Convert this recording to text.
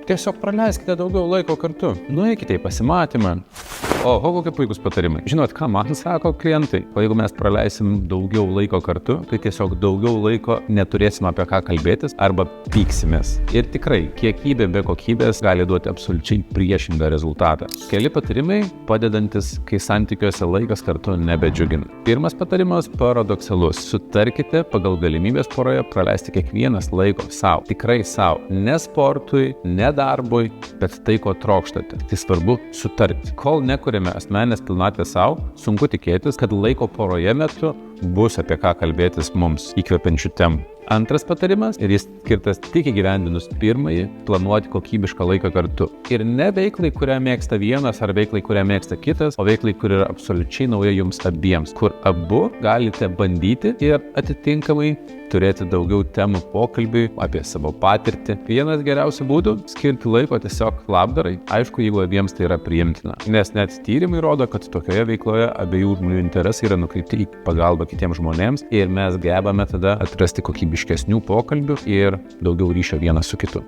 Tiesiog praleiskite daugiau laiko kartu. Nueikite į pasimatymą. O kokie puikus patarimai. Žinot, ką man sako klientai? O jeigu mes praleisim daugiau laiko kartu, tai tiesiog daugiau laiko neturėsim apie ką kalbėtis arba pyksimės. Ir tikrai, kiekybė be kokybės gali duoti absoliučiai priešingą rezultatą. Keli patarimai padedantis, kai santykiuose laikas kartu nebedžiugina. Pirmas patarimas paradoksalus. Sutarkite pagal galimybės poroje praleisti kiekvienas laiko savo. Tikrai savo. Ne sportui, ne darbui, bet tai, ko trokštate. Tai svarbu sutarti. Kol nekuriame asmenės pilnatvės savo, sunku tikėtis, kad laiko poroje metu bus apie ką kalbėtis mums įkvepiančių temų. Antras patarimas, ir jis skirtas tik įgyvendinus pirmąjį, planuoti kokybišką laiką kartu. Ir ne veiklai, kurią mėgsta vienas, ar veiklai, kurią mėgsta kitas, o veiklai, kur yra absoliučiai nauja jums abiems, kur abu galite bandyti ir atitinkamai turėti daugiau temų pokalbiui apie savo patirtį. Vienas geriausių būdų – skirti laiko tiesiog labdarai, aišku, jeigu abiems tai yra priimtina. Nes net tyrimai rodo, kad tokioje veikloje abiejų žmonių interesai yra nukreipti į pagalbą kitiems žmonėms ir mes gebame tada atrasti kokybiškesnių pokalbių ir daugiau ryšio vienas su kitu.